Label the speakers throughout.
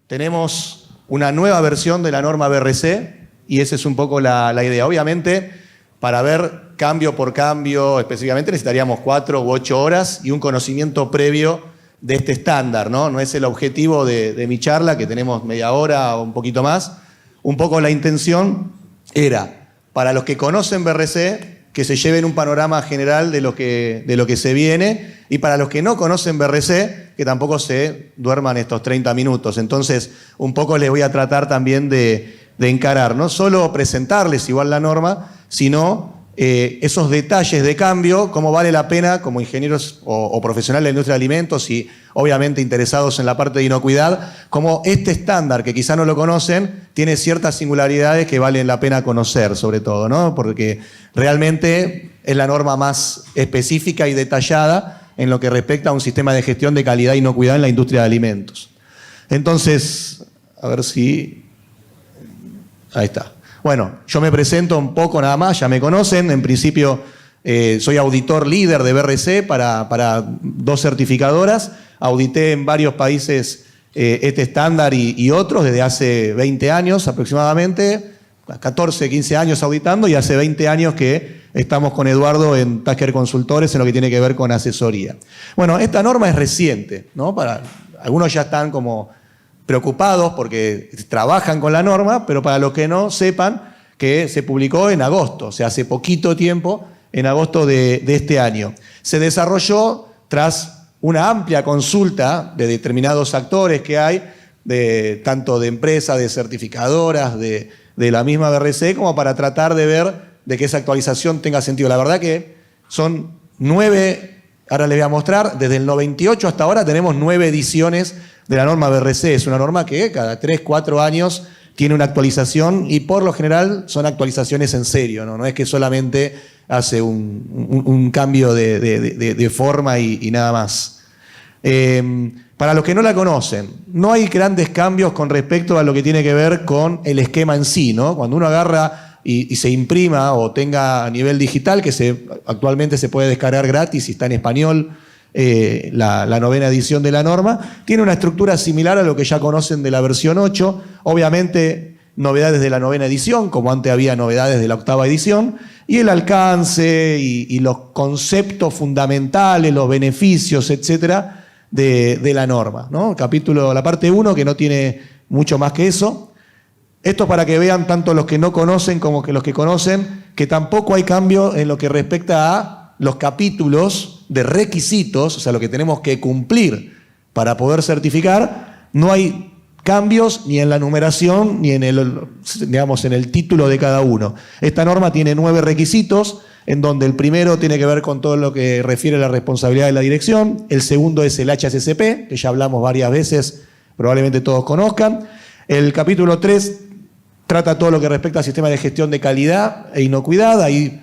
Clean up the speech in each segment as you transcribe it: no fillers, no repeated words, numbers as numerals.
Speaker 1: tenemos una nueva versión de la norma BRC y esa es un poco la idea. Obviamente, para ver cambio por cambio específicamente necesitaríamos 4 u 8 horas y un conocimiento previo de este estándar, ¿no? No es el objetivo de mi charla, que tenemos media hora o un poquito más. Un poco la intención era, para los que conocen BRC, que se lleven un panorama general de lo que se viene, y para los que no conocen BRC, que tampoco se duerman estos 30 minutos. Entonces, un poco les voy a tratar también de encarar, no solo presentarles igual la norma, sino esos detalles de cambio, cómo vale la pena como ingenieros o profesionales de la industria de alimentos y obviamente interesados en la parte de inocuidad, cómo este estándar, que quizá no lo conocen, tiene ciertas singularidades que valen la pena conocer, sobre todo, ¿no? Porque realmente es la norma más específica y detallada en lo que respecta a un sistema de gestión de calidad e inocuidad en la industria de alimentos. Entonces, a ver si... Ahí está. Bueno, yo me presento un poco nada más, ya me conocen. En principio soy auditor líder de BRC para 2 certificadoras. Audité en varios países este estándar y otros desde hace 20 años aproximadamente, 14, 15 años auditando, y hace 20 años que estamos con Eduardo en Tasker Consultores en lo que tiene que ver con asesoría. Bueno, esta norma es reciente, ¿no? Algunos ya están como preocupados porque trabajan con la norma, pero para los que no sepan que se publicó en agosto, o sea, hace poquito tiempo, en agosto de este año. Se desarrolló tras una amplia consulta de determinados actores que hay, tanto de empresas, de certificadoras, de la misma BRC, como para tratar de ver de que esa actualización tenga sentido. La verdad que son 9, ahora les voy a mostrar, desde el 98 hasta ahora tenemos 9 ediciones de la norma BRC. Es una norma que cada 3, 4 años tiene una actualización y por lo general son actualizaciones en serio, ¿no? No es que solamente hace un cambio de forma y nada más. Para los que no la conocen, no hay grandes cambios con respecto a lo que tiene que ver con el esquema en sí, ¿no? Cuando uno agarra y se imprima o tenga a nivel digital, que actualmente se puede descargar gratis y está en español, la 9ª edición de la norma, tiene una estructura similar a lo que ya conocen de la versión 8, obviamente novedades de la 9ª edición, como antes había novedades de la 8ª edición, y el alcance y los conceptos fundamentales, los beneficios, etcétera, de la norma, ¿no? La parte 1, que no tiene mucho más que eso. Esto para que vean tanto los que no conocen como que los que conocen, que tampoco hay cambio en lo que respecta a los capítulos de requisitos, o sea, lo que tenemos que cumplir para poder certificar. No hay cambios ni en la numeración ni en el título de cada uno. Esta norma tiene 9 requisitos, en donde el primero tiene que ver con todo lo que refiere a la responsabilidad de la dirección, el segundo es el HACCP, que ya hablamos varias veces, probablemente todos conozcan. El capítulo 3 trata todo lo que respecta al sistema de gestión de calidad e inocuidad. Ahí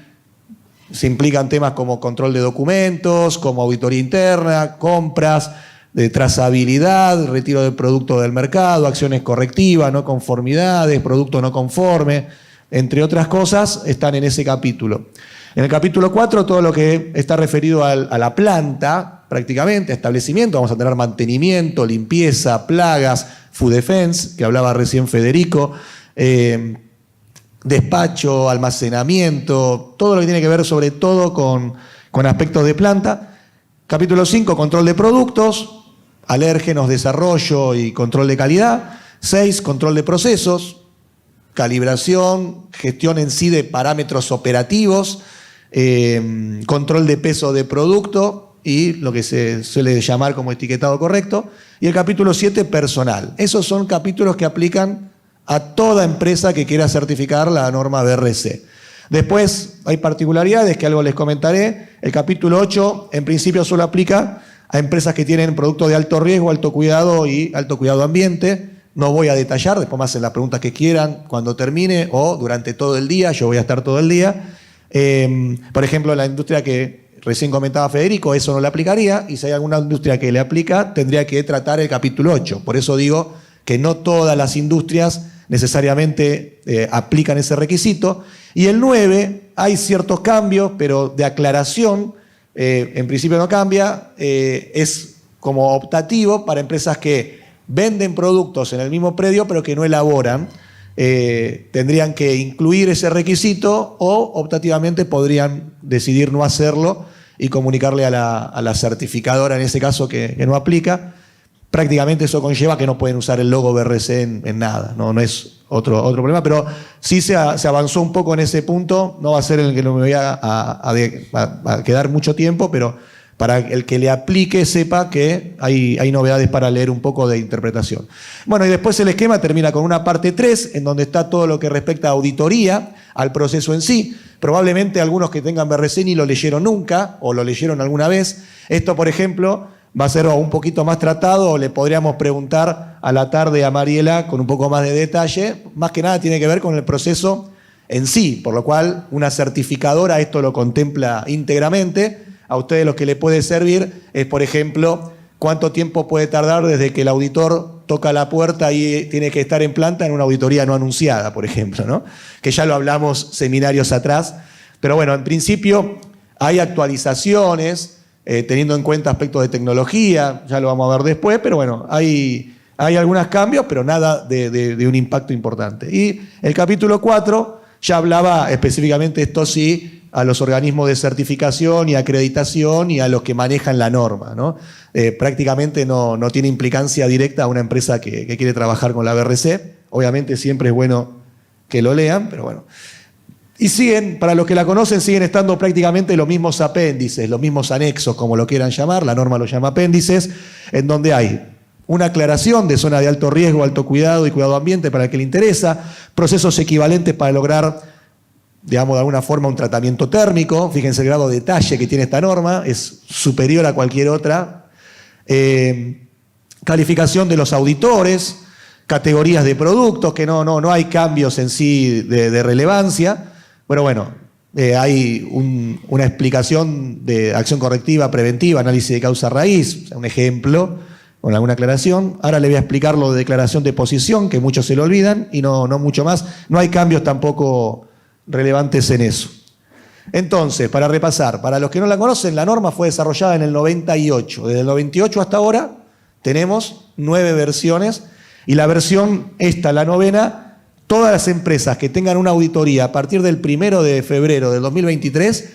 Speaker 1: se implican temas como control de documentos, como auditoría interna, compras, de trazabilidad, retiro de producto del mercado, acciones correctivas, no conformidades, producto no conforme, entre otras cosas, están en ese capítulo. En el capítulo 4, todo lo que está referido a la planta, prácticamente, establecimiento, vamos a tener mantenimiento, limpieza, plagas, food defense, que hablaba recién Federico, despacho, almacenamiento, todo lo que tiene que ver sobre todo con aspectos de planta. Capítulo 5, control de productos, alérgenos, desarrollo y control de calidad. 6, control de procesos, calibración, gestión en sí de parámetros operativos, control de peso de producto y lo que se suele llamar como etiquetado correcto. Y el capítulo 7, personal. Esos son capítulos que aplican a toda empresa que quiera certificar la norma BRC. Después hay particularidades que algo les comentaré. El capítulo 8 en principio solo aplica a empresas que tienen productos de alto riesgo, alto cuidado y alto cuidado ambiente. No voy a detallar, después me hacen las preguntas que quieran cuando termine o durante todo el día, yo voy a estar todo el día. Por ejemplo, la industria que recién comentaba Federico, eso no le aplicaría, y si hay alguna industria que le aplica, tendría que tratar el capítulo 8. Por eso digo que no todas las industrias necesariamente aplican ese requisito. Y el 9, hay ciertos cambios, pero de aclaración, en principio no cambia, es como optativo para empresas que venden productos en el mismo predio pero que no elaboran, tendrían que incluir ese requisito o optativamente podrían decidir no hacerlo y comunicarle a la certificadora, en ese caso, que no aplica. Prácticamente eso conlleva que no pueden usar el logo BRC en nada, no es otro problema, pero sí se avanzó un poco en ese punto. No va a ser en el que no me voy a quedar mucho tiempo, pero para el que le aplique sepa que hay novedades para leer un poco de interpretación. Bueno, y después el esquema termina con una parte 3, en donde está todo lo que respecta a auditoría, al proceso en sí. Probablemente algunos que tengan BRC ni lo leyeron nunca, o lo leyeron alguna vez. Esto, por ejemplo, va a ser un poquito más tratado, o le podríamos preguntar a la tarde a Mariela con un poco más de detalle. Más que nada tiene que ver con el proceso en sí, por lo cual una certificadora esto lo contempla íntegramente. A ustedes lo que les puede servir es, por ejemplo, cuánto tiempo puede tardar desde que el auditor toca la puerta y tiene que estar en planta en una auditoría no anunciada, por ejemplo, ¿no? Que ya lo hablamos seminarios atrás. Pero bueno, en principio hay actualizaciones, teniendo en cuenta aspectos de tecnología, ya lo vamos a ver después, pero bueno, hay algunos cambios, pero nada de un impacto importante. Y el capítulo 4 ya hablaba específicamente, esto sí, a los organismos de certificación y acreditación y a los que manejan la norma, ¿no? Prácticamente no tiene implicancia directa a una empresa que quiere trabajar con la BRC. Obviamente siempre es bueno que lo lean, pero bueno. Y siguen, para los que la conocen, siguen estando prácticamente los mismos apéndices, los mismos anexos, como lo quieran llamar, la norma lo llama apéndices, en donde hay una aclaración de zona de alto riesgo, alto cuidado y cuidado ambiente para el que le interesa, procesos equivalentes para lograr, digamos, de alguna forma un tratamiento térmico. Fíjense el grado de detalle que tiene esta norma, es superior a cualquier otra. Calificación de los auditores, categorías de productos, que no hay cambios en sí de relevancia. Pero bueno, hay una explicación de acción correctiva, preventiva, análisis de causa raíz, o sea, un ejemplo, con alguna aclaración. Ahora le voy a explicar lo de declaración de posición, que muchos se lo olvidan, y no mucho más. No hay cambios tampoco relevantes en eso. Entonces, para repasar, para los que no la conocen, la norma fue desarrollada en el 98. Desde el 98 hasta ahora tenemos 9 versiones, y la versión esta, la 9ª, todas las empresas que tengan una auditoría a partir del 1 de febrero del 2023,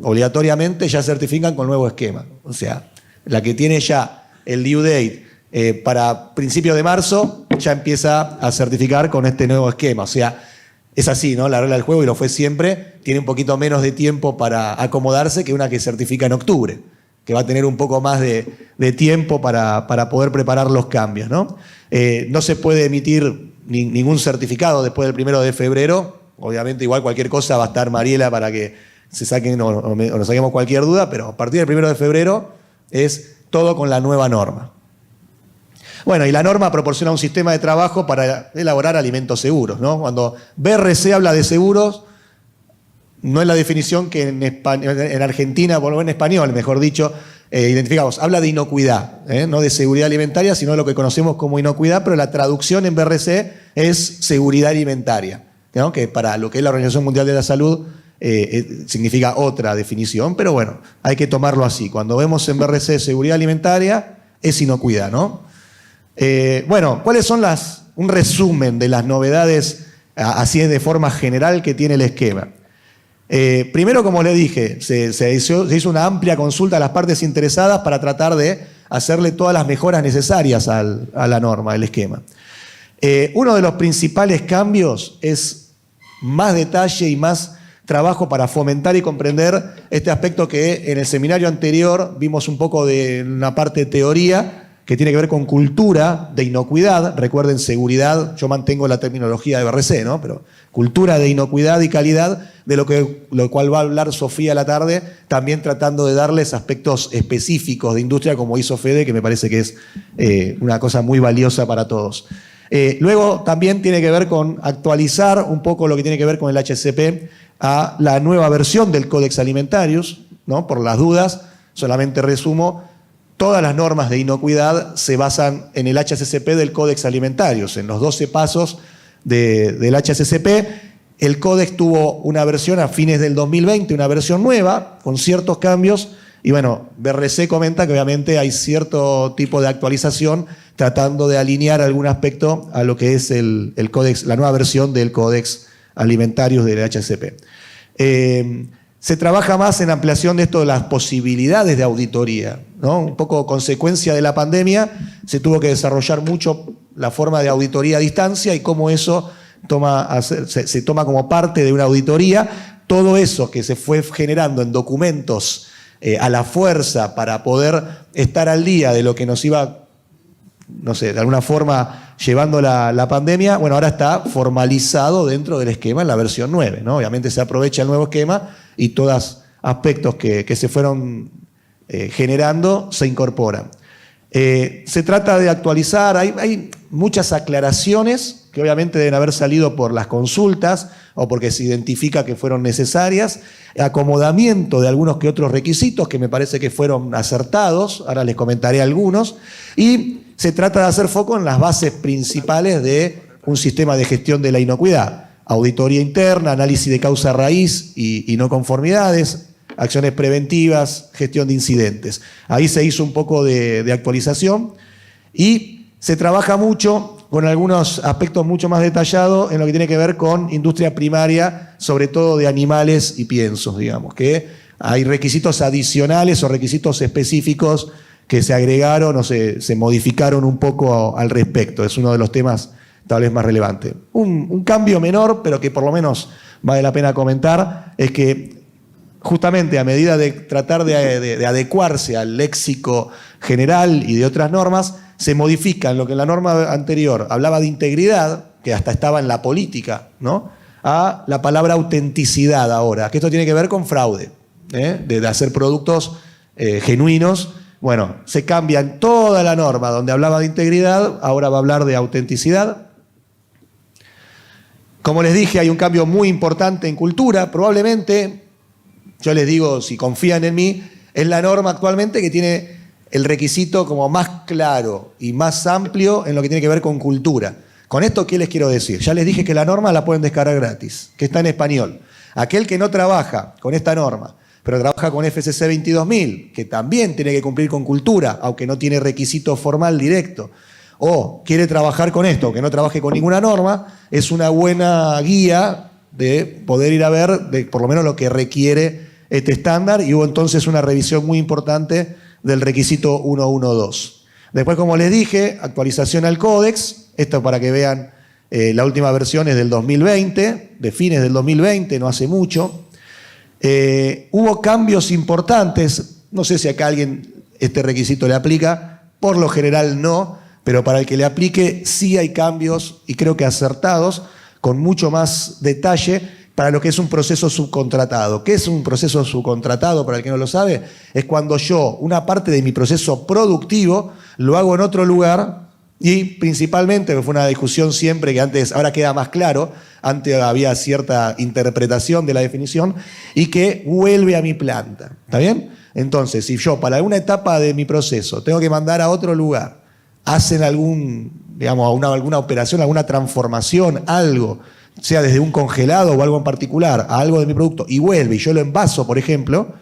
Speaker 1: obligatoriamente ya certifican con el nuevo esquema. O sea, la que tiene ya el due date para principios de marzo, ya empieza a certificar con este nuevo esquema. O sea, es así, ¿no? La regla del juego, y lo fue siempre, tiene un poquito menos de tiempo para acomodarse que una que certifica en octubre, que va a tener un poco más de tiempo para poder preparar los cambios, ¿no? No se puede emitir ningún certificado después del 1 de febrero. Obviamente, igual cualquier cosa va a estar Mariela para que se saquen o nos saquemos cualquier duda, pero a partir del 1 de febrero es todo con la nueva norma. Bueno, y la norma proporciona un sistema de trabajo para elaborar alimentos seguros, ¿no? Cuando BRC habla de seguros, no es la definición que en Argentina, por lo menos en español, mejor dicho, identificamos. Habla de inocuidad, no de seguridad alimentaria, sino de lo que conocemos como inocuidad, pero la traducción en BRC es seguridad alimentaria, ¿no? Que para lo que es la Organización Mundial de la Salud significa otra definición, pero bueno, hay que tomarlo así. Cuando vemos en BRC seguridad alimentaria, es inocuidad, ¿no? Bueno, ¿cuáles son un resumen de las novedades, así es de forma general, que tiene el esquema? Primero, como le dije, se hizo una amplia consulta a las partes interesadas para tratar de hacerle todas las mejoras necesarias a la norma, al esquema. Uno de los principales cambios es más detalle y más trabajo para fomentar y comprender este aspecto que en el seminario anterior vimos un poco de una parte de teoría, que tiene que ver con cultura de inocuidad. Recuerden, seguridad, yo mantengo la terminología de BRC, ¿no? Pero cultura de inocuidad y calidad, de lo cual va a hablar Sofía a la tarde, también tratando de darles aspectos específicos de industria, como hizo Fede, que me parece que es una cosa muy valiosa para todos. Luego también tiene que ver con actualizar un poco lo que tiene que ver con el HACCP a la nueva versión del Codex Alimentarius, ¿no? Por las dudas, solamente resumo. Todas las normas de inocuidad se basan en el HACCP del Codex Alimentarius, en los 12 pasos del HACCP. El Codex tuvo una versión a fines del 2020, una versión nueva, con ciertos cambios, Y bueno, BRC comenta que obviamente hay cierto tipo de actualización tratando de alinear algún aspecto a lo que es el códex, la nueva versión del Códex Alimentarius del HACCP. Se trabaja más en ampliación de esto de las posibilidades de auditoría, ¿no? Un poco consecuencia de la pandemia, se tuvo que desarrollar mucho la forma de auditoría a distancia y cómo eso se toma como parte de una auditoría. Todo eso que se fue generando en documentos a la fuerza para poder estar al día de lo que nos iba, no sé, de alguna forma llevando la pandemia, bueno, ahora está formalizado dentro del esquema en la versión 9, ¿no? Obviamente se aprovecha el nuevo esquema y todos aspectos que se fueron generando se incorporan. Se trata de actualizar, hay muchas aclaraciones que obviamente deben haber salido por las consultas o porque se identifica que fueron necesarias, acomodamiento de algunos que otros requisitos que me parece que fueron acertados, ahora les comentaré algunos, y se trata de hacer foco en las bases principales de un sistema de gestión de la inocuidad: auditoría interna, análisis de causa raíz y no conformidades, acciones preventivas, gestión de incidentes. Ahí se hizo un poco de actualización y se trabaja mucho con algunos aspectos mucho más detallados en lo que tiene que ver con industria primaria, sobre todo de animales y piensos, digamos, que hay requisitos adicionales o requisitos específicos que se agregaron o se modificaron un poco al respecto. Es uno de los temas tal vez más relevantes. Un cambio menor, pero que por lo menos vale la pena comentar, es que justamente a medida de tratar de adecuarse al léxico general y de otras normas, se modifican lo que en la norma anterior hablaba de integridad, que hasta estaba en la política, ¿no?, a la palabra autenticidad ahora, que esto tiene que ver con fraude, de hacer productos genuinos. Bueno, se cambia en toda la norma donde hablaba de integridad, ahora va a hablar de autenticidad. Como les dije, hay un cambio muy importante en cultura. Probablemente, yo les digo, si confían en mí, es la norma actualmente que tiene el requisito como más claro y más amplio en lo que tiene que ver con cultura. Con esto, ¿qué les quiero decir? Ya les dije que la norma la pueden descargar gratis, que está en español. Aquel que no trabaja con esta norma, pero trabaja con FCC 22000, que también tiene que cumplir con cultura, aunque no tiene requisito formal directo, o quiere trabajar con esto, que no trabaje con ninguna norma, es una buena guía de poder ir a ver por lo menos lo que requiere este estándar, y hubo entonces una revisión muy importante del requisito 112. Después, como les dije, actualización al códex, esto para que vean, la última versión es del 2020, de fines del 2020, no hace mucho. Hubo cambios importantes, no sé si acá a alguien este requisito le aplica, por lo general no, pero para el que le aplique sí hay cambios, y creo que acertados, con mucho más detalle para lo que es un proceso subcontratado. ¿Qué es un proceso subcontratado? Para el que no lo sabe, es cuando yo una parte de mi proceso productivo lo hago en otro lugar, y principalmente, que fue una discusión siempre que antes, ahora queda más claro, antes había cierta interpretación de la definición, y que vuelve a mi planta. ¿Está bien? Entonces, si yo para alguna etapa de mi proceso tengo que mandar a otro lugar, hacen alguna operación, alguna transformación, algo, sea desde un congelado o algo en particular a algo de mi producto, y vuelve y yo lo envaso, por ejemplo,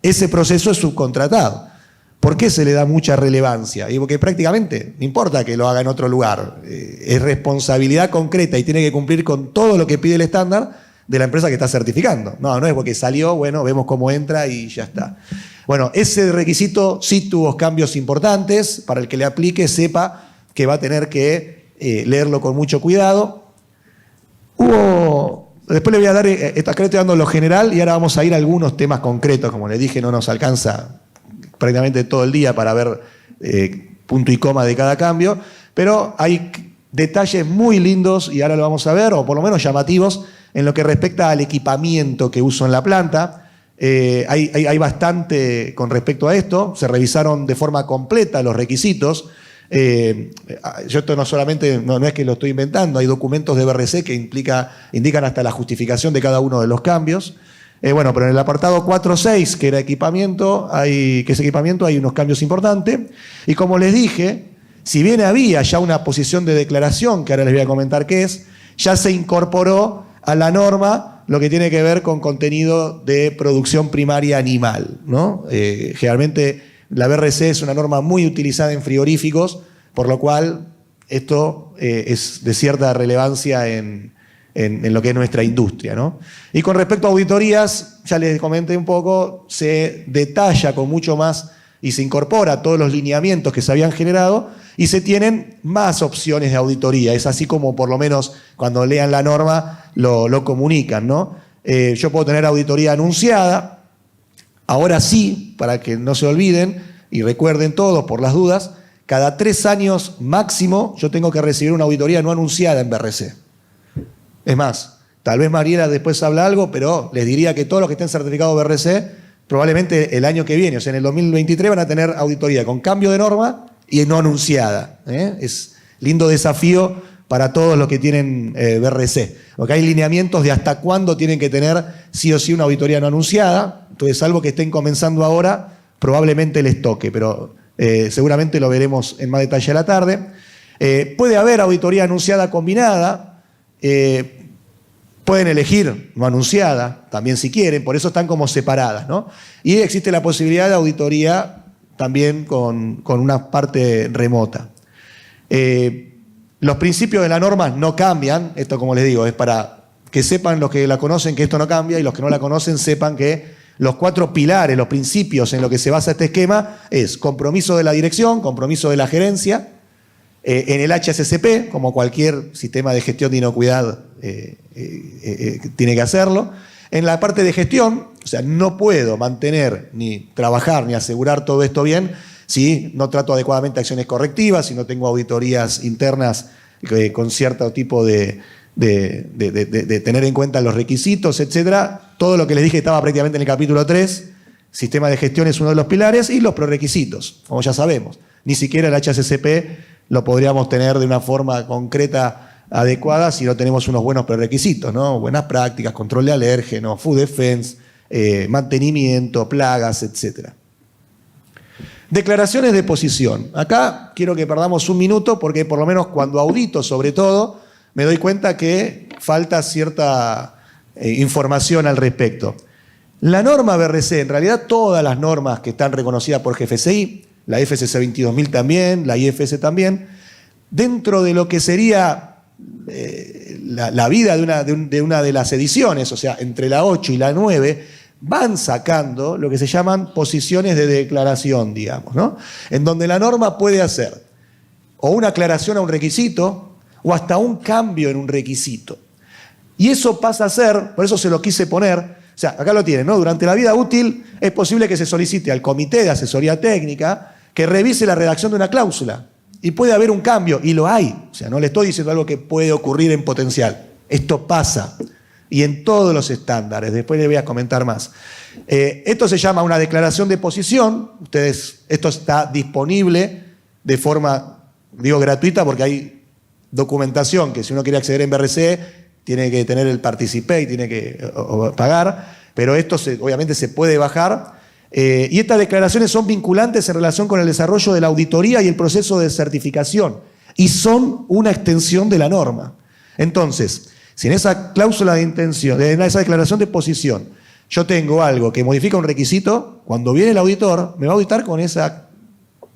Speaker 1: ese proceso es subcontratado. ¿Por qué se le da mucha relevancia? Y porque prácticamente no importa que lo haga en otro lugar, es responsabilidad concreta y tiene que cumplir con todo lo que pide el estándar de la empresa que está certificando. No es porque salió, bueno, vemos cómo entra y ya está. Bueno, ese requisito sí tuvo cambios importantes. Para el que le aplique, sepa que va a tener que leerlo con mucho cuidado. Después le voy a dar, acá le estoy dando lo general, y ahora vamos a ir a algunos temas concretos. Como les dije, no nos alcanza prácticamente todo el día para ver punto y coma de cada cambio, pero hay detalles muy lindos, y ahora lo vamos a ver, o por lo menos llamativos, en lo que respecta al equipamiento que uso en la planta. Hay bastante con respecto a esto. Se revisaron de forma completa los requisitos. Yo esto no es que lo estoy inventando, hay documentos de BRC que indican hasta la justificación de cada uno de los cambios. Pero en el apartado 4.6, que era equipamiento, hay unos cambios importantes. Y como les dije, si bien había ya una posición de declaración, que ahora les voy a comentar qué es, ya se incorporó a la norma lo que tiene que ver con contenido de producción primaria animal, ¿no? Generalmente la BRC es una norma muy utilizada en frigoríficos, por lo cual esto es de cierta relevancia en lo que es nuestra industria, ¿no? Y con respecto a auditorías, ya les comenté un poco, se detalla con mucho más y se incorpora todos los lineamientos que se habían generado y se tienen más opciones de auditoría. Es así como por lo menos cuando lean la norma lo comunican, ¿no? Yo puedo tener auditoría anunciada. Ahora sí, para que no se olviden y recuerden todos por las dudas, cada 3 años máximo yo tengo que recibir una auditoría no anunciada en BRC. Es más, tal vez Mariela después habla algo, pero les diría que todos los que estén certificados BRC, probablemente el año que viene, o sea, en el 2023, van a tener auditoría con cambio de norma y no anunciada. Es lindo desafío para todos los que tienen BRC. Porque hay lineamientos de hasta cuándo tienen que tener sí o sí una auditoría no anunciada. Entonces, salvo que estén comenzando ahora, probablemente les toque, pero seguramente lo veremos en más detalle a la tarde. Puede haber auditoría anunciada combinada. Pueden elegir no anunciada, también si quieren, por eso están como separadas, ¿no? Y existe la posibilidad de auditoría también con una parte remota. Los principios de la norma no cambian, esto como les digo, es para que sepan los que la conocen que esto no cambia y los que no la conocen sepan que los 4 pilares, los principios en los que se basa este esquema es compromiso de la dirección, compromiso de la gerencia, en el HACCP, como cualquier sistema de gestión de inocuidad tiene que hacerlo. En la parte de gestión, o sea, no puedo mantener, ni trabajar, ni asegurar todo esto bien si no trato adecuadamente acciones correctivas, si no tengo auditorías internas con cierto tipo de tener en cuenta los requisitos, etcétera. Todo lo que les dije estaba prácticamente en el capítulo 3. Sistema de gestión es uno de los pilares y los prerequisitos, como ya sabemos. Ni siquiera el HACCP lo podríamos tener de una forma concreta, adecuada, si no tenemos unos buenos prerequisitos, ¿no? Buenas prácticas, control de alérgenos, food defense, mantenimiento, plagas, etc. Declaraciones de posición. Acá quiero que perdamos un minuto porque por lo menos cuando audito sobre todo, me doy cuenta que falta cierta información al respecto. La norma BRC, en realidad todas las normas que están reconocidas por GFCI, la FCC 22000 también, la IFS también, dentro de lo que sería la vida de una de las ediciones, o sea, entre la 8 y la 9, van sacando lo que se llaman posiciones de declaración, digamos, ¿no? En donde la norma puede hacer o una aclaración a un requisito o hasta un cambio en un requisito. Y eso pasa a ser, por eso se lo quise poner, o sea, acá lo tienen, ¿no? Durante la vida útil es posible que se solicite al Comité de Asesoría Técnica que revise la redacción de una cláusula. Y puede haber un cambio, y lo hay. O sea, no le estoy diciendo algo que puede ocurrir en potencial. Esto pasa. Y en todos los estándares. Después les voy a comentar más. Esto se llama una declaración de posición. Esto está disponible de forma, digo, gratuita, porque hay documentación que si uno quiere acceder en BRC, tiene que tener el Participate, tiene que pagar. Pero esto obviamente se puede bajar. Y estas declaraciones son vinculantes en relación con el desarrollo de la auditoría y el proceso de certificación. Y son una extensión de la norma. Entonces, si en esa cláusula de intención, en esa declaración de posición, yo tengo algo que modifica un requisito, cuando viene el auditor, me va a auditar con esa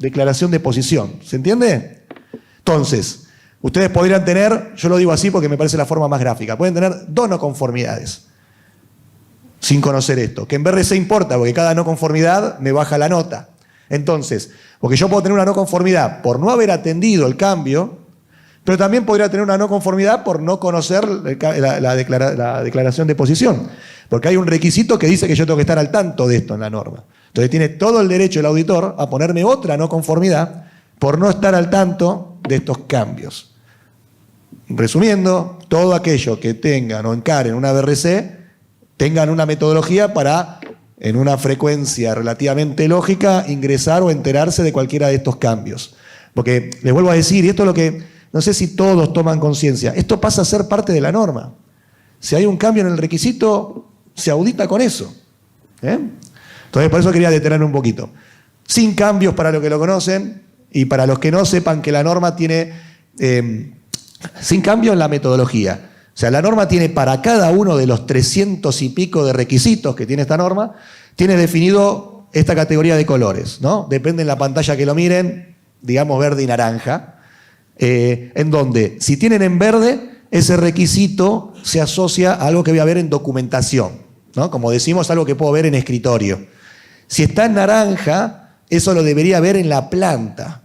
Speaker 1: declaración de posición. ¿Se entiende? Entonces, ustedes podrían tener, yo lo digo así porque me parece la forma más gráfica, pueden tener 2 no conformidades. Sin conocer esto, que en BRC importa, porque cada no conformidad me baja la nota. Entonces, porque yo puedo tener una no conformidad por no haber atendido el cambio, pero también podría tener una no conformidad por no conocer la declaración de posición, porque hay un requisito que dice que yo tengo que estar al tanto de esto en la norma. Entonces tiene todo el derecho el auditor a ponerme otra no conformidad por no estar al tanto de estos cambios. Resumiendo, todo aquello que tengan o encaren una BRC, tengan una metodología para, en una frecuencia relativamente lógica, ingresar o enterarse de cualquiera de estos cambios. Porque, les vuelvo a decir, y esto es lo que, no sé si todos toman conciencia, esto pasa a ser parte de la norma. Si hay un cambio en el requisito, se audita con eso. Entonces, por eso quería detenerme un poquito. Sin cambios para los que lo conocen, y para los que no sepan que la norma tiene, sin cambio en la metodología. sea, la norma tiene para cada uno de los 300 y pico de requisitos que tiene esta norma, tiene definido esta categoría de colores, ¿no? Depende en la pantalla que lo miren, digamos verde y naranja, en donde si tienen en verde, ese requisito se asocia a algo que voy a ver en documentación, ¿no? Como decimos, algo que puedo ver en escritorio. Si está en naranja, eso lo debería ver en la planta,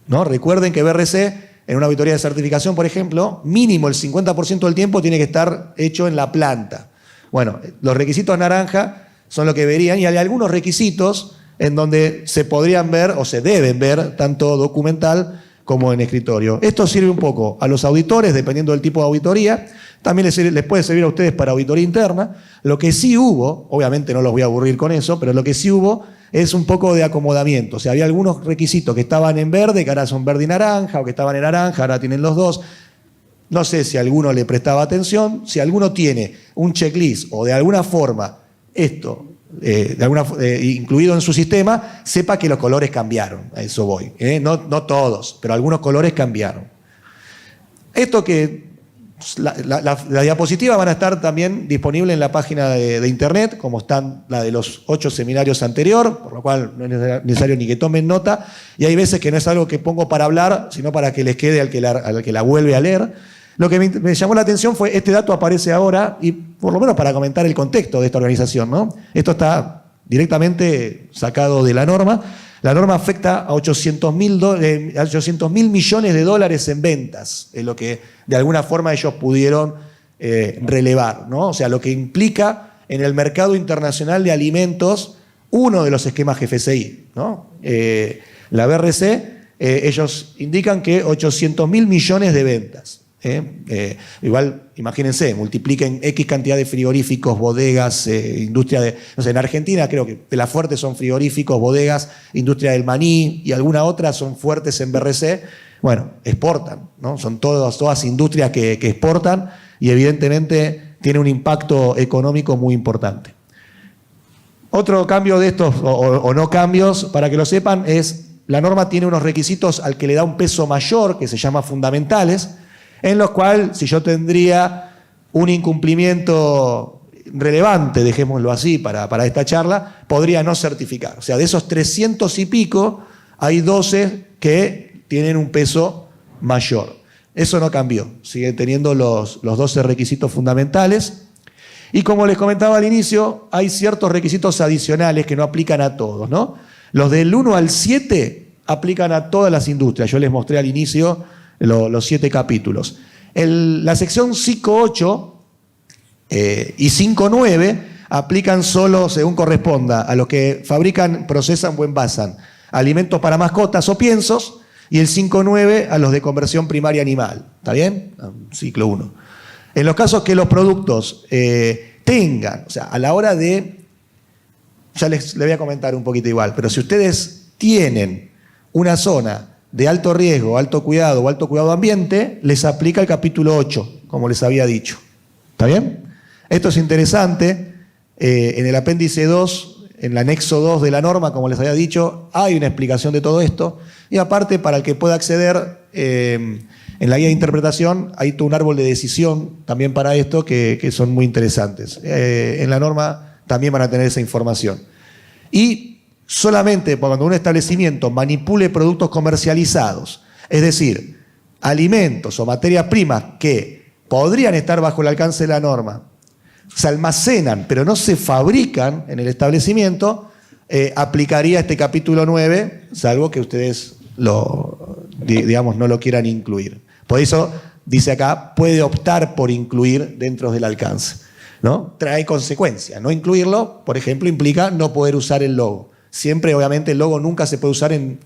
Speaker 1: ¿no? Recuerden que BRC, en una auditoría de certificación, por ejemplo, mínimo el 50% del tiempo tiene que estar hecho en la planta. Bueno, los requisitos naranja son lo que verían, y hay algunos requisitos en donde se podrían ver o se deben ver tanto documental como en escritorio. Esto sirve un poco a los auditores, dependiendo del tipo de auditoría. También les puede servir a ustedes para auditoría interna. Lo que sí hubo, obviamente no los voy a aburrir con eso, pero lo que sí hubo es un poco de acomodamiento. O sea, había algunos requisitos que estaban en verde, que ahora son verde y naranja, o que estaban en naranja, ahora tienen los dos. No sé si alguno le prestaba atención. Si alguno tiene un checklist o de alguna forma esto incluido en su sistema, sepa que los colores cambiaron. A eso voy. No todos, pero algunos colores cambiaron. Esto que las diapositivas van a estar también disponibles en la página de internet, como están la de los 8 seminarios anteriores, por lo cual no es necesario ni que tomen nota, y hay veces que no es algo que pongo para hablar, sino para que les quede al que la vuelve a leer. Lo que me llamó la atención fue, este dato aparece ahora, y por lo menos para comentar el contexto de esta organización, ¿no? Esto está directamente sacado de la norma. La norma afecta a 800.000 millones de dólares en ventas, es lo que de alguna forma ellos pudieron relevar, ¿no? O sea, lo que implica en el mercado internacional de alimentos uno de los esquemas GFCI, ¿no? La BRC, ellos indican que 800.000 millones de ventas. Igual, imagínense, multipliquen X cantidad de frigoríficos, bodegas, industria de... No sé, en Argentina creo que de las fuertes son frigoríficos, bodegas, industria del maní y alguna otra son fuertes en BRC. Bueno, exportan, ¿no? Son todas industrias que exportan y evidentemente tiene un impacto económico muy importante. Otro cambio de estos, o no cambios, para que lo sepan, es la norma tiene unos requisitos al que le da un peso mayor, que se llama fundamentales, en los cuales, si yo tendría un incumplimiento relevante, dejémoslo así para esta charla, podría no certificar. O sea, de esos 300 y pico, hay 12 que tienen un peso mayor. Eso no cambió, sigue teniendo los 12 requisitos fundamentales. Y como les comentaba al inicio, hay ciertos requisitos adicionales que no aplican a todos, ¿no? Los del 1 al 7 aplican a todas las industrias. Yo les mostré al inicio los 7 capítulos. La sección 5.8 y 5.9 aplican solo, según corresponda, a los que fabrican, procesan o envasan alimentos para mascotas o piensos, y el 5.9 a los de conversión primaria animal. ¿Está bien? Ciclo 1. En los casos que los productos tengan, o sea, a la hora de... Ya les voy a comentar un poquito igual, pero si ustedes tienen una zona de alto riesgo, alto cuidado o alto cuidado ambiente, les aplica el capítulo 8, como les había dicho. ¿Está bien? Esto es interesante. En el apéndice 2, en el anexo 2 de la norma, como les había dicho, hay una explicación de todo esto. Y aparte, para el que pueda acceder, en la guía de interpretación hay todo un árbol de decisión también para esto que son muy interesantes. En la norma también van a tener esa información. Y solamente cuando un establecimiento manipule productos comercializados, es decir, alimentos o materias primas que podrían estar bajo el alcance de la norma, se almacenan pero no se fabrican en el establecimiento, aplicaría este capítulo 9, salvo que ustedes no lo quieran incluir. Por eso, dice acá, puede optar por incluir dentro del alcance, ¿no? Trae consecuencias. No incluirlo, por ejemplo, implica no poder usar el logo. Siempre, obviamente, el logo nunca se puede usar en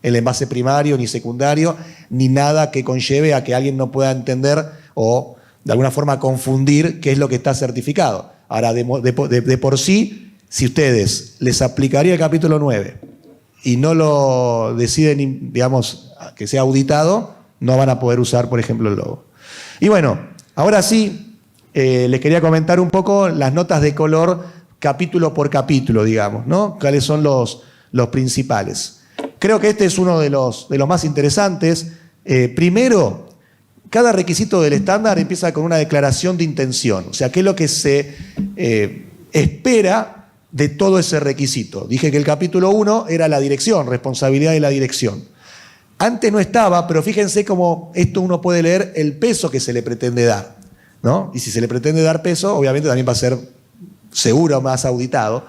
Speaker 1: el envase primario ni secundario, ni nada que conlleve a que alguien no pueda entender o de alguna forma confundir qué es lo que está certificado. Ahora, de por sí, si ustedes les aplicaría el capítulo 9 y no lo deciden, digamos, que sea auditado, no van a poder usar, por ejemplo, el logo. Y bueno, ahora sí, les quería comentar un poco las notas de color capítulo por capítulo, digamos, ¿no? ¿Cuáles son los principales? Creo que este es uno de los más interesantes. Primero, cada requisito del estándar empieza con una declaración de intención. O sea, ¿qué es lo que se espera de todo ese requisito? Dije que el capítulo 1 era la dirección, responsabilidad de la dirección. Antes no estaba, pero fíjense cómo esto uno puede leer el peso que se le pretende dar, ¿no? Y si se le pretende dar peso, obviamente también va a ser seguro más auditado.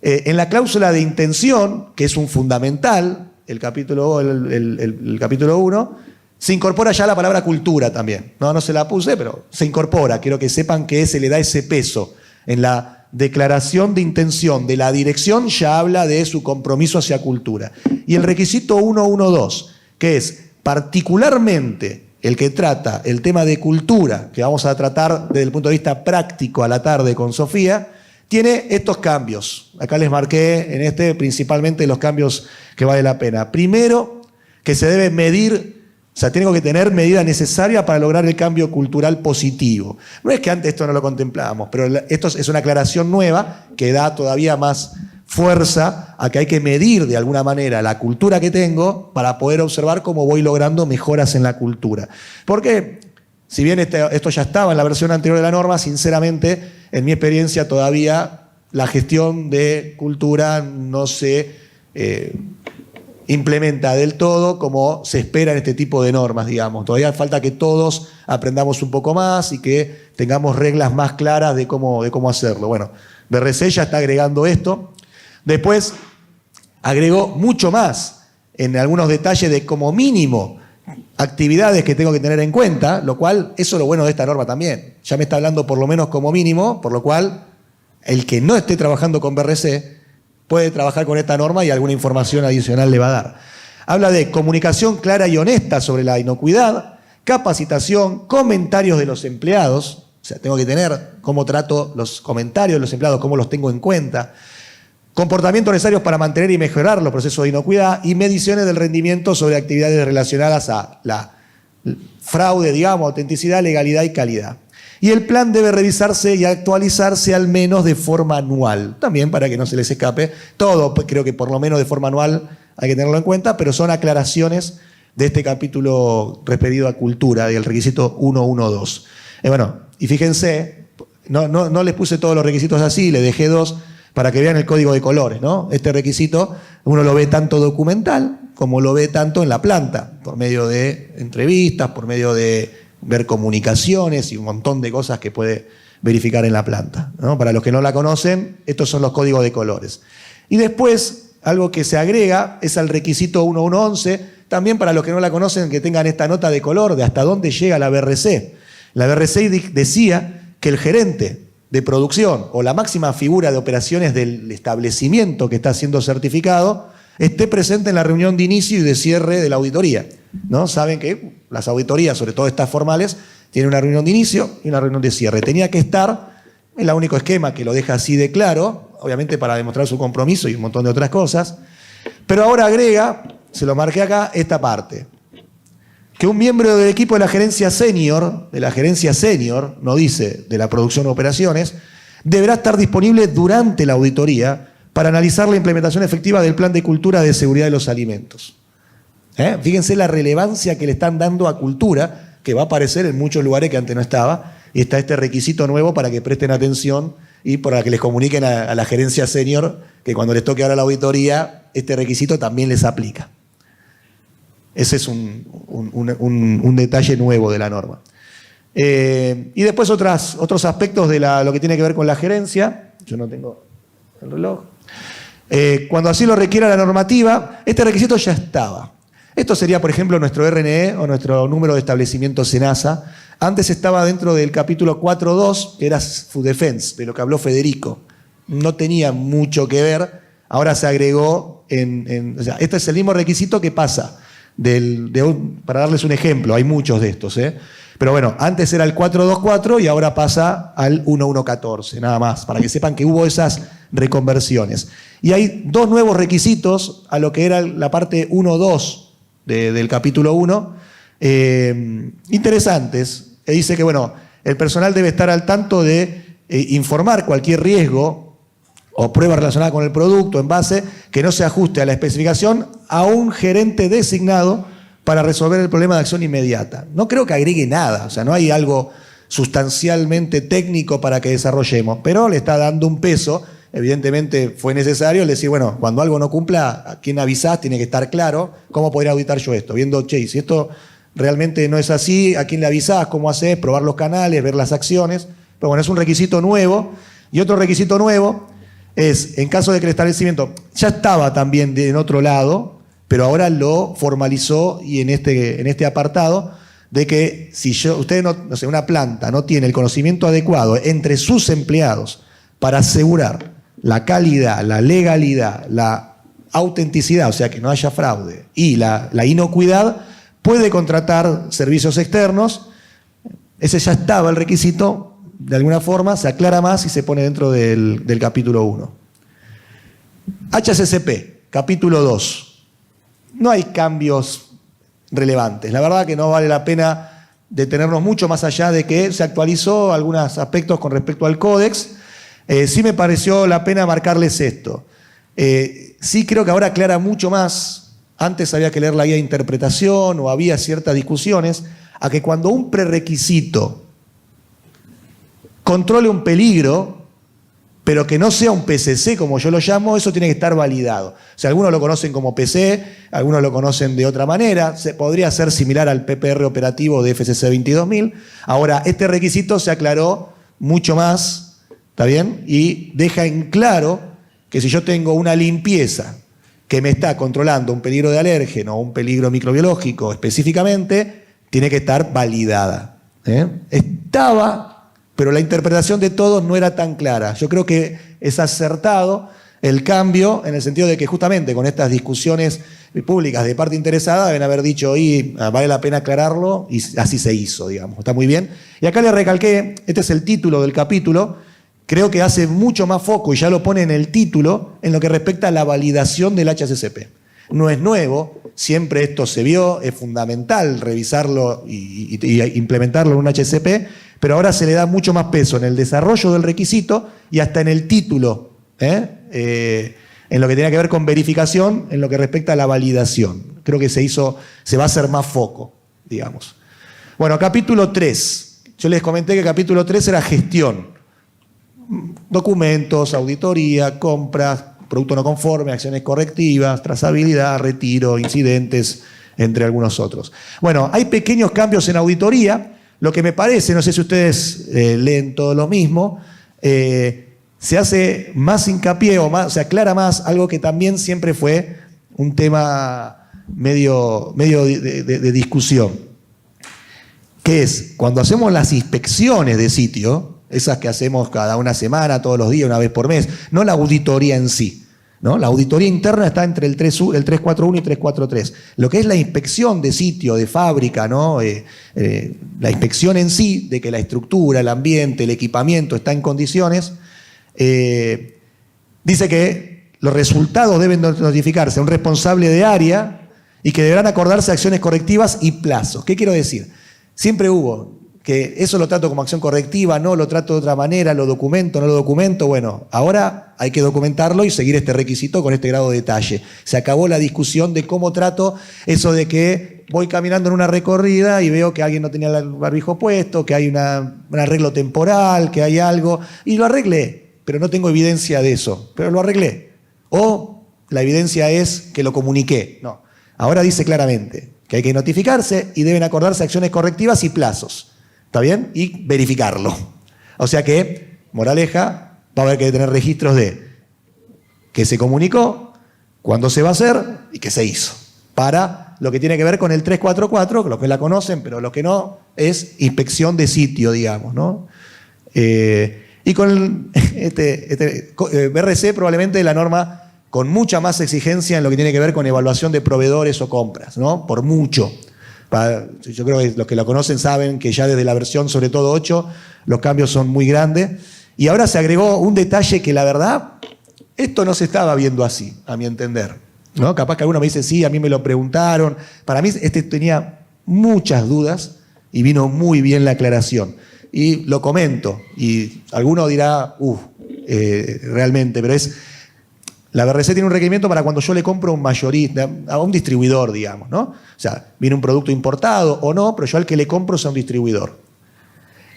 Speaker 1: En la cláusula de intención, que es un fundamental, el capítulo 1, se incorpora ya la palabra cultura también. No se la puse, pero se incorpora. Quiero que sepan que se le da ese peso. En la declaración de intención de la dirección ya habla de su compromiso hacia cultura. Y el requisito 1.1.2, que es particularmente el que trata el tema de cultura, que vamos a tratar desde el punto de vista práctico a la tarde con Sofía, tiene estos cambios. Acá les marqué en principalmente los cambios que vale la pena. Primero, que se debe medir. O sea, tengo que tener medida necesaria para lograr el cambio cultural positivo. No es que antes esto no lo contemplábamos, pero esto es una aclaración nueva que da todavía más fuerza a que hay que medir de alguna manera la cultura que tengo para poder observar cómo voy logrando mejoras en la cultura. Porque, si bien esto ya estaba en la versión anterior de la norma, sinceramente, en mi experiencia todavía la gestión de cultura no se implementa del todo como se espera en este tipo de normas, digamos. Todavía falta que todos aprendamos un poco más y que tengamos reglas más claras de cómo hacerlo. Bueno, BRC ya está agregando esto. Después agregó mucho más en algunos detalles de como mínimo actividades que tengo que tener en cuenta, lo cual, eso es lo bueno de esta norma también. Ya me está hablando por lo menos como mínimo, por lo cual el que no esté trabajando con BRC puede trabajar con esta norma y alguna información adicional le va a dar. Habla de comunicación clara y honesta sobre la inocuidad, capacitación, comentarios de los empleados, o sea, tengo que tener cómo trato los comentarios de los empleados, cómo los tengo en cuenta, comportamientos necesarios para mantener y mejorar los procesos de inocuidad y mediciones del rendimiento sobre actividades relacionadas a la fraude, digamos, autenticidad, legalidad y calidad. Y el plan debe revisarse y actualizarse al menos de forma anual, también para que no se les escape. Todo, creo que por lo menos de forma anual hay que tenerlo en cuenta, pero son aclaraciones de este capítulo referido a cultura, del requisito 1.1.2. Bueno, y fíjense, no les puse todos los requisitos así, les dejé 2 para que vean el código de colores, ¿no? Este requisito uno lo ve tanto documental como lo ve tanto en la planta, por medio de entrevistas, por medio de ver comunicaciones y un montón de cosas que puede verificar en la planta, ¿no? Para los que no la conocen, estos son los códigos de colores. Y después, algo que se agrega es el requisito 1.1.11, también para los que no la conocen, que tengan esta nota de color de hasta dónde llega la BRC. La BRC decía que el gerente de producción o la máxima figura de operaciones del establecimiento que está siendo certificado esté presente en la reunión de inicio y de cierre de la auditoría, ¿no? Saben que las auditorías, sobre todo estas formales, tienen una reunión de inicio y una reunión de cierre. Tenía que estar, es el único esquema que lo deja así de claro, obviamente para demostrar su compromiso y un montón de otras cosas, pero ahora agrega, se lo marqué acá, esta parte, que un miembro del equipo de la gerencia senior, no dice de la producción o operaciones, deberá estar disponible durante la auditoría para analizar la implementación efectiva del plan de cultura de seguridad de los alimentos. Fíjense la relevancia que le están dando a cultura, que va a aparecer en muchos lugares que antes no estaba, y está este requisito nuevo para que presten atención y para que les comuniquen a la gerencia senior que cuando les toque ahora la auditoría, este requisito también les aplica. Ese es un detalle nuevo de la norma. Y después otros aspectos de lo que tiene que ver con la gerencia. Yo no tengo el reloj. Cuando así lo requiera la normativa, este requisito ya estaba. Esto sería, por ejemplo, nuestro RNE o nuestro número de establecimiento SENASA. Antes estaba dentro del capítulo 4.2, que era Food Defense, de lo que habló Federico. No tenía mucho que ver, ahora se agregó o sea, este es el mismo requisito que pasa. Para darles un ejemplo, hay muchos de estos, pero bueno, antes era el 4.2.4 y ahora pasa al 1.1.14, nada más, para que sepan que hubo esas reconversiones. Y hay 2 nuevos requisitos a lo que era la parte 1.2 del capítulo 1, interesantes. Dice que bueno, el personal debe estar al tanto de informar cualquier riesgo o prueba relacionada con el producto, envase, que no se ajuste a la especificación a un gerente designado para resolver el problema de acción inmediata. No creo que agregue nada, o sea, no hay algo sustancialmente técnico para que desarrollemos, pero le está dando un peso. Evidentemente fue necesario decir, bueno, cuando algo no cumpla, ¿a quién avisás? Tiene que estar claro. ¿Cómo podría auditar yo esto? Viendo, che, si esto realmente no es así, ¿a quién le avisás? ¿Cómo hacés? Probar los canales, ver las acciones. Pero bueno, es un requisito nuevo. Y otro requisito nuevo es, en caso de que el establecimiento ya estaba también en otro lado, pero ahora lo formalizó y en este apartado, de que si usted no sé, una planta no tiene el conocimiento adecuado entre sus empleados para asegurar la calidad, la legalidad, la autenticidad, o sea, que no haya fraude, y la inocuidad, puede contratar servicios externos. Ese ya estaba el requisito, de alguna forma se aclara más y se pone dentro del capítulo 1. HACCP, capítulo 2. No hay cambios relevantes. La verdad que no vale la pena detenernos mucho más allá de que se actualizó algunos aspectos con respecto al códex. Sí me pareció la pena marcarles esto. Sí creo que ahora aclara mucho más. Antes había que leer la guía de interpretación o había ciertas discusiones, a que cuando un prerequisito controle un peligro, pero que no sea un PCC, como yo lo llamo, eso tiene que estar validado. O sea, algunos lo conocen como PC, algunos lo conocen de otra manera, podría ser similar al PPR operativo de FCC 22000. Ahora, este requisito se aclaró mucho más, ¿está bien? Y deja en claro que si yo tengo una limpieza que me está controlando un peligro de alérgeno o un peligro microbiológico específicamente, tiene que estar validada. Estaba, pero la interpretación de todos no era tan clara. Yo creo que es acertado el cambio en el sentido de que justamente con estas discusiones públicas de parte interesada deben haber dicho, vale la pena aclararlo, y así se hizo, digamos. Está muy bien. Y acá le recalqué, este es el título del capítulo, creo que hace mucho más foco, y ya lo pone en el título, en lo que respecta a la validación del HACCP. No es nuevo, siempre esto se vio, es fundamental revisarlo y implementarlo en un HACCP, pero ahora se le da mucho más peso en el desarrollo del requisito y hasta en el título, en lo que tiene que ver con verificación, en lo que respecta a la validación. Creo que se va a hacer más foco, digamos. Bueno, capítulo 3. Yo les comenté que capítulo 3 era gestión. Documentos, auditoría, compras, producto no conforme, acciones correctivas, trazabilidad, retiro, incidentes, entre algunos otros. Bueno, hay pequeños cambios en auditoría. Lo que me parece, no sé si ustedes leen todo lo mismo, se hace más hincapié se aclara más algo que también siempre fue un tema medio de discusión, que es cuando hacemos las inspecciones de sitio, esas que hacemos cada una semana, todos los días, una vez por mes, no la auditoría en sí, ¿no? La auditoría interna está entre el 341 y 343. Lo que es la inspección de sitio, de fábrica, ¿no? La inspección en sí, de que la estructura, el ambiente, el equipamiento está en condiciones, dice que los resultados deben notificarse a un responsable de área y que deberán acordarse acciones correctivas y plazos. ¿Qué quiero decir? Siempre hubo que eso lo trato como acción correctiva, no lo trato de otra manera, lo documento, no lo documento. Bueno, ahora hay que documentarlo y seguir este requisito con este grado de detalle. Se acabó la discusión de cómo trato eso de que voy caminando en una recorrida y veo que alguien no tenía el barbijo puesto, que hay un arreglo temporal, que hay algo, y lo arreglé, pero no tengo evidencia de eso, pero lo arreglé. O la evidencia es que lo comuniqué. No, ahora dice claramente que hay que notificarse y deben acordarse acciones correctivas y plazos. ¿Está bien? Y verificarlo. O sea que, moraleja, va a haber que tener registros de que se comunicó, cuándo se va a hacer y qué se hizo. Para lo que tiene que ver con el 344, los que la conocen, pero los que no, es inspección de sitio, digamos, ¿no? Y con BRC probablemente la norma con mucha más exigencia en lo que tiene que ver con evaluación de proveedores o compras, ¿no? Por mucho. Yo creo que los que lo conocen saben que ya desde la versión, sobre todo 8, los cambios son muy grandes. Y ahora se agregó un detalle que la verdad, esto no se estaba viendo así, a mi entender, ¿no? Capaz que alguno me dice, sí, a mí me lo preguntaron. Para mí tenía muchas dudas y vino muy bien la aclaración. Y lo comento, y alguno dirá, realmente, pero La BRC tiene un requerimiento para cuando yo le compro a un mayorista, a un distribuidor, digamos, ¿no? O sea, viene un producto importado o no, pero yo al que le compro es a un distribuidor.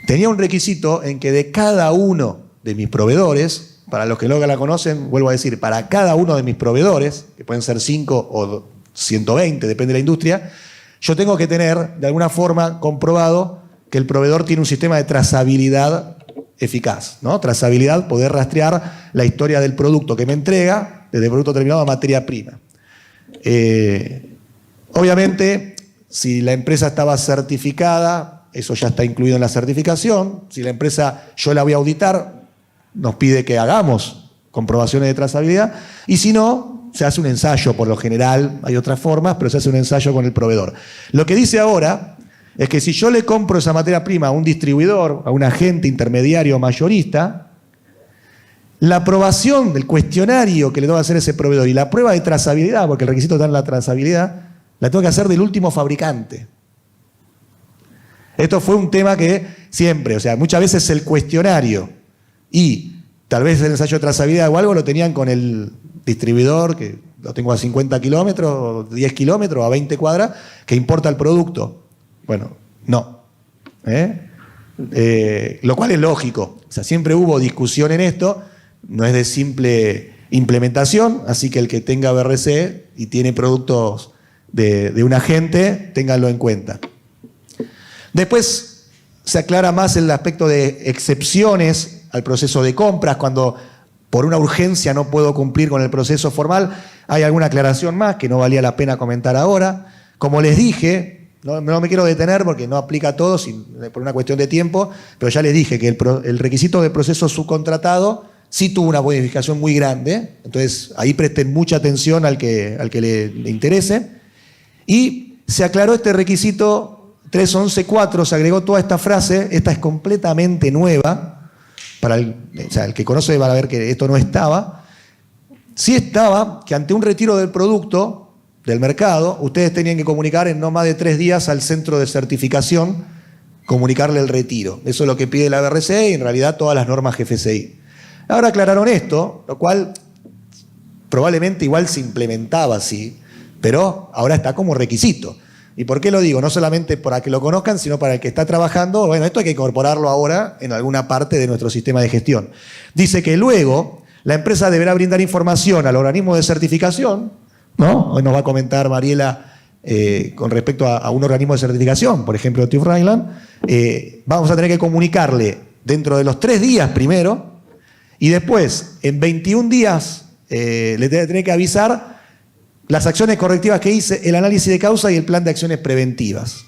Speaker 1: Tenía un requisito en que de cada uno de mis proveedores, para los que no la conocen, vuelvo a decir, para cada uno de mis proveedores, que pueden ser 5 o 120, depende de la industria, yo tengo que tener, de alguna forma, comprobado que el proveedor tiene un sistema de trazabilidad eficaz, ¿no? Trazabilidad, poder rastrear la historia del producto que me entrega, desde el producto terminado a materia prima. Obviamente, si la empresa estaba certificada, eso ya está incluido en la certificación. Si la empresa, yo la voy a auditar, nos pide que hagamos comprobaciones de trazabilidad. Y si no, se hace un ensayo por lo general, hay otras formas, pero se hace un ensayo con el proveedor. Lo que dice ahora es que si yo le compro esa materia prima a un distribuidor, a un agente intermediario mayorista, la aprobación del cuestionario que le tengo que hacer a ese proveedor y la prueba de trazabilidad, porque el requisito está en la trazabilidad, la tengo que hacer del último fabricante. Esto fue un tema que siempre, o sea, muchas veces el cuestionario y tal vez el ensayo de trazabilidad o algo lo tenían con el distribuidor, que lo tengo a 50 kilómetros, 10 kilómetros, a 20 cuadras, que importa el producto. Bueno, no. Lo cual es lógico. O sea, siempre hubo discusión en esto, no es de simple implementación, así que el que tenga BRC y tiene productos de un agente, ténganlo en cuenta. Después se aclara más el aspecto de excepciones al proceso de compras, cuando por una urgencia no puedo cumplir con el proceso formal. Hay alguna aclaración más que no valía la pena comentar ahora. Como les dije, no me quiero detener porque no aplica a todos por una cuestión de tiempo, pero ya les dije que el requisito de proceso subcontratado sí tuvo una bonificación muy grande, entonces ahí presten mucha atención al que le interese. Y se aclaró este requisito 311.4, se agregó toda esta frase, esta es completamente nueva, o sea, el que conoce va a ver que esto no estaba. Sí estaba que ante un retiro del producto del mercado, ustedes tenían que comunicar en no más de 3 días al centro de certificación, comunicarle el retiro. Eso es lo que pide la BRC y en realidad todas las normas GFCI. Ahora aclararon esto, lo cual probablemente igual se implementaba así, pero ahora está como requisito. ¿Y por qué lo digo? No solamente para que lo conozcan, sino para el que está trabajando. Bueno, esto hay que incorporarlo ahora en alguna parte de nuestro sistema de gestión. Dice que luego la empresa deberá brindar información al organismo de certificación, ¿no? Hoy nos va a comentar Mariela con respecto a un organismo de certificación, por ejemplo, TÜV Rheinland. Vamos a tener que comunicarle dentro de los 3 días primero y después, en 21 días, le tendré que avisar las acciones correctivas que hice, el análisis de causa y el plan de acciones preventivas.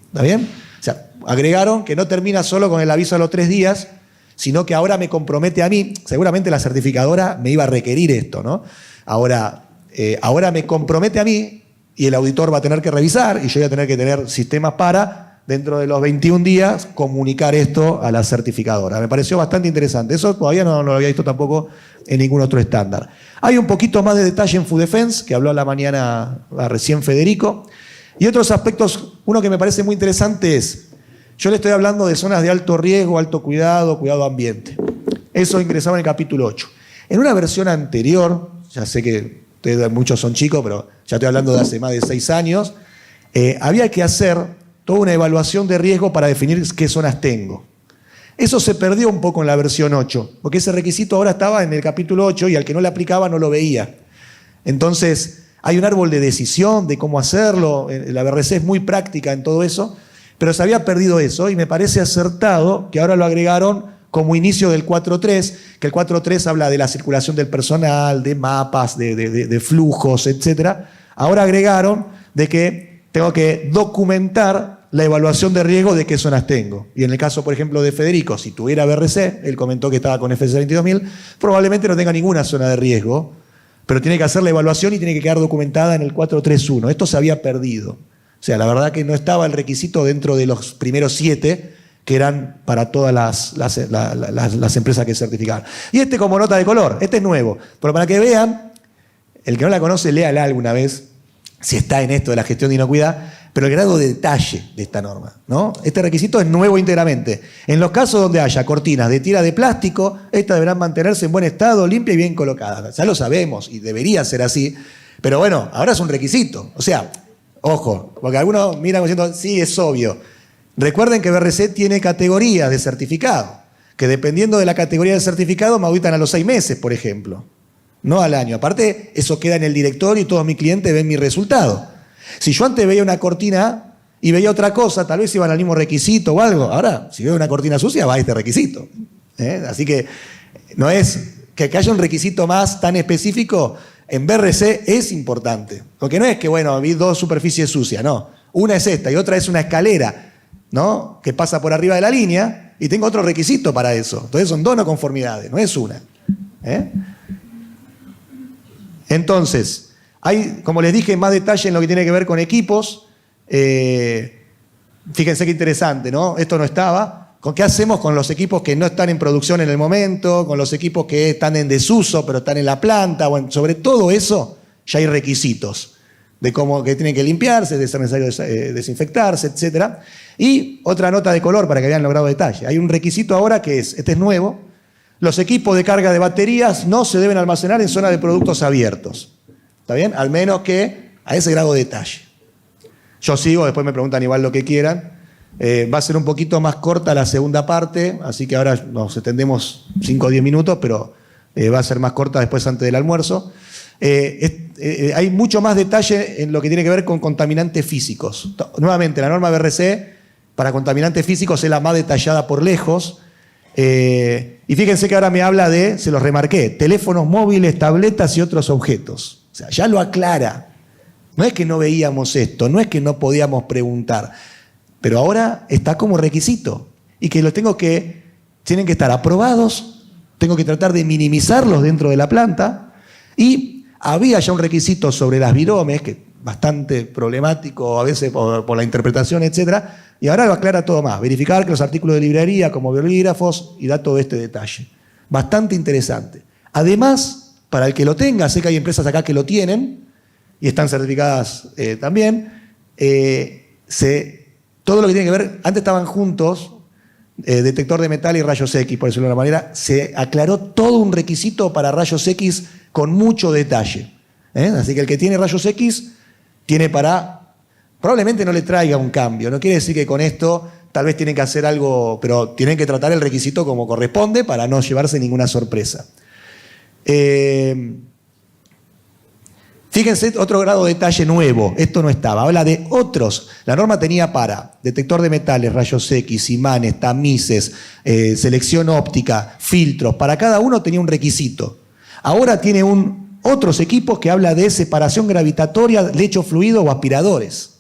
Speaker 1: ¿Está bien? O sea, agregaron que no termina solo con el aviso a los 3 días, sino que ahora me compromete a mí, seguramente la certificadora me iba a requerir esto, ¿no? Ahora me compromete a mí y el auditor va a tener que revisar y yo voy a tener que tener sistemas para, dentro de los 21 días, comunicar esto a la certificadora. Me pareció bastante interesante. Eso todavía no lo había visto tampoco en ningún otro estándar. Hay un poquito más de detalle en Food Defense, que habló a la mañana recién Federico. Y otros aspectos, uno que me parece muy interesante es, yo le estoy hablando de zonas de alto riesgo, alto cuidado, cuidado ambiente. Eso ingresaba en el capítulo 8. En una versión anterior, ya sé que ustedes muchos son chicos, pero ya estoy hablando de hace más de 6 años, había que hacer toda una evaluación de riesgo para definir qué zonas tengo. Eso se perdió un poco en la versión 8, porque ese requisito ahora estaba en el capítulo 8 y al que no le aplicaba no lo veía. Entonces, hay un árbol de decisión de cómo hacerlo, la BRC es muy práctica en todo eso, pero se había perdido eso y me parece acertado que ahora lo agregaron como inicio del 4.3, que el 4.3 habla de la circulación del personal, de mapas, de flujos, etc. Ahora agregaron de que tengo que documentar la evaluación de riesgo de qué zonas tengo. Y en el caso, por ejemplo, de Federico, si tuviera BRC, él comentó que estaba con FS 22000, probablemente no tenga ninguna zona de riesgo, pero tiene que hacer la evaluación y tiene que quedar documentada en el 431. Esto se había perdido. O sea, la verdad que no estaba el requisito dentro de los primeros 7 que eran para todas las empresas que certificaban. Y este como nota de color, este es nuevo, pero para que vean, el que no la conoce, léala alguna vez, si está en esto de la gestión de inocuidad, pero el grado de detalle de esta norma, ¿no? Este requisito es nuevo íntegramente. En los casos donde haya cortinas de tira de plástico, estas deberán mantenerse en buen estado, limpias y bien colocadas. Ya lo sabemos y debería ser así, pero bueno, ahora es un requisito. O sea, ojo, porque algunos miran diciendo, sí, es obvio. Recuerden que BRC tiene categorías de certificado, que dependiendo de la categoría del certificado me auditan a los 6 meses, por ejemplo, no al año. Aparte, eso queda en el directorio y todos mis clientes ven mi resultado. Si yo antes veía una cortina y veía otra cosa, tal vez iban al mismo requisito o algo. Ahora, si veo una cortina sucia, va a este requisito. Así que no es que haya un requisito más tan específico. En BRC es importante. Porque no es que, bueno, vi 2 superficies sucias, no. Una es esta y otra es una escalera, ¿no? Que pasa por arriba de la línea y tengo otro requisito para eso. Entonces son 2 no conformidades, no es una. Entonces, hay, como les dije, más detalle en lo que tiene que ver con equipos. Fíjense qué interesante, ¿no? Esto no estaba. ¿Con qué hacemos con los equipos que no están en producción en el momento? Con los equipos que están en desuso, pero están en la planta. Bueno, sobre todo eso ya hay requisitos de cómo que tienen que limpiarse, de ser necesario desinfectarse, etc. Y otra nota de color para que vean logrado detalle. Hay un requisito ahora que es, este es nuevo, los equipos de carga de baterías no se deben almacenar en zona de productos abiertos. ¿Está bien? Al menos que a ese grado de detalle. Yo sigo, después me preguntan igual lo que quieran. Va a ser un poquito más corta la segunda parte, así que ahora nos extendemos 5 o 10 minutos, pero va a ser más corta después antes del almuerzo. Hay mucho más detalle en lo que tiene que ver con contaminantes físicos. Nuevamente, la norma BRC para contaminantes físicos es la más detallada por lejos. Y fíjense que ahora me habla de, se los remarqué, teléfonos móviles, tabletas y otros objetos. O sea, ya lo aclara. No es que no veíamos esto, no es que no podíamos preguntar, pero ahora está como requisito y que tienen que estar aprobados, tengo que tratar de minimizarlos dentro de la planta y había ya un requisito sobre las viromes, que es bastante problemático a veces por la interpretación, etcétera, y ahora lo aclara todo más, verificar que los artículos de librería como bolígrafos y da todo este detalle. Bastante interesante. Además, para el que lo tenga, sé que hay empresas acá que lo tienen y están certificadas también. Todo lo que tiene que ver, antes estaban juntos, detector de metal y rayos X, por decirlo de alguna manera, se aclaró todo un requisito para rayos X con mucho detalle. Así que el que tiene rayos X tiene para, probablemente no le traiga un cambio, no quiere decir que con esto tal vez tienen que hacer algo, pero tienen que tratar el requisito como corresponde para no llevarse ninguna sorpresa. Fíjense otro grado de detalle nuevo, esto no estaba, habla de otros. La norma tenía para detector de metales, rayos X, imanes, tamices, selección óptica, filtros, para cada uno tenía un requisito. Ahora tiene otros equipos que habla de separación gravitatoria, lecho fluido o aspiradores,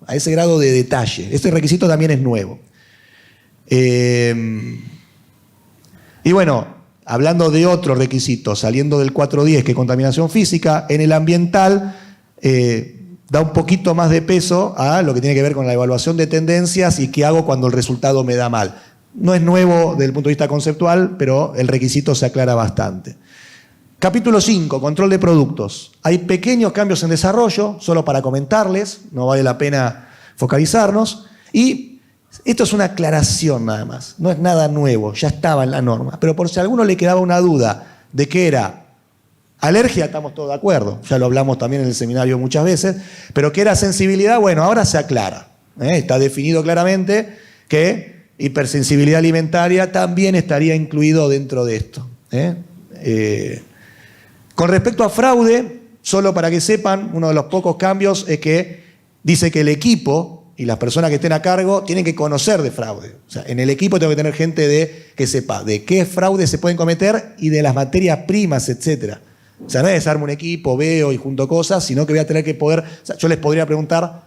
Speaker 1: a ese grado de detalle. Ese requisito también es nuevo. Y bueno, hablando de otro requisito, saliendo del 410, que es contaminación física, en el ambiental da un poquito más de peso a lo que tiene que ver con la evaluación de tendencias y qué hago cuando el resultado me da mal. No es nuevo desde el punto de vista conceptual, pero el requisito se aclara bastante. Capítulo 5, control de productos. Hay pequeños cambios en desarrollo, solo para comentarles, no vale la pena focalizarnos. Y esto es una aclaración nada más, no es nada nuevo, ya estaba en la norma. Pero por si a alguno le quedaba una duda de qué era alergia, estamos todos de acuerdo, ya lo hablamos también en el seminario muchas veces, pero qué era sensibilidad, bueno, ahora se aclara. Está definido claramente que hipersensibilidad alimentaria también estaría incluido dentro de esto. Con respecto a fraude, solo para que sepan, uno de los pocos cambios es que dice que el equipo y las personas que estén a cargo tienen que conocer de fraude. O sea, en el equipo tengo que tener gente que sepa de qué fraude se pueden cometer y de las materias primas, etc. O sea, no es desarmo un equipo, veo y junto cosas, sino que voy a tener que poder... O sea, yo les podría preguntar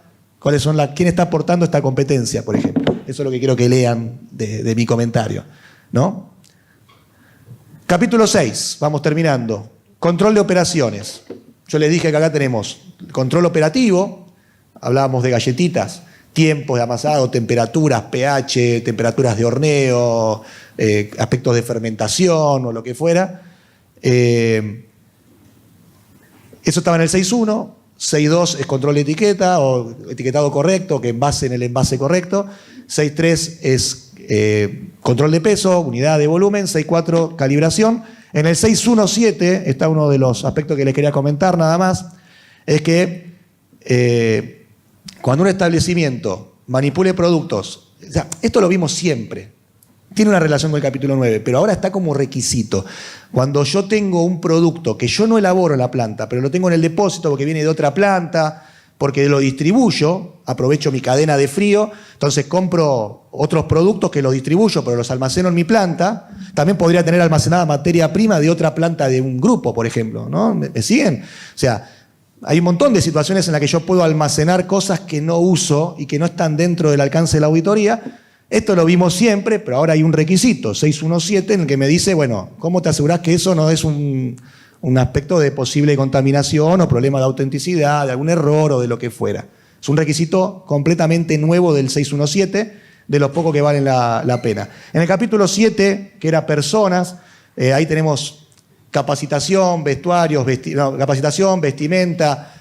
Speaker 1: quién está aportando esta competencia, por ejemplo. Eso es lo que quiero que lean de mi comentario, ¿no? Capítulo 6, vamos terminando. Control de operaciones. Yo les dije que acá tenemos control operativo, hablábamos de galletitas, tiempos de amasado, temperaturas, pH, temperaturas de horneo, aspectos de fermentación o lo que fuera. Eso estaba en el 6.1. 6.2 es control de etiqueta o etiquetado correcto, que envase en el envase correcto. 6.3 es control de peso, unidad de volumen. 6.4 calibración. En el 6.1.7 está uno de los aspectos que les quería comentar nada más, es que cuando un establecimiento manipule productos, o sea, esto lo vimos siempre, tiene una relación con el capítulo 9, pero ahora está como requisito. Cuando yo tengo un producto que yo no elaboro en la planta, pero lo tengo en el depósito porque viene de otra planta, porque lo distribuyo, aprovecho mi cadena de frío, entonces compro otros productos que los distribuyo, pero los almaceno en mi planta. También podría tener almacenada materia prima de otra planta de un grupo, por ejemplo, ¿no? ¿Me siguen? O sea, hay un montón de situaciones en las que yo puedo almacenar cosas que no uso y que no están dentro del alcance de la auditoría. Esto lo vimos siempre, pero ahora hay un requisito, 6.1.7, en el que me dice, bueno, ¿cómo te asegurás que eso no es un aspecto de posible contaminación o problema de autenticidad, de algún error o de lo que fuera? Es un requisito completamente nuevo del 6.1.7, de los pocos que valen la pena. En el capítulo 7, que era personas, ahí tenemos capacitación, vestuarios, capacitación, vestimenta,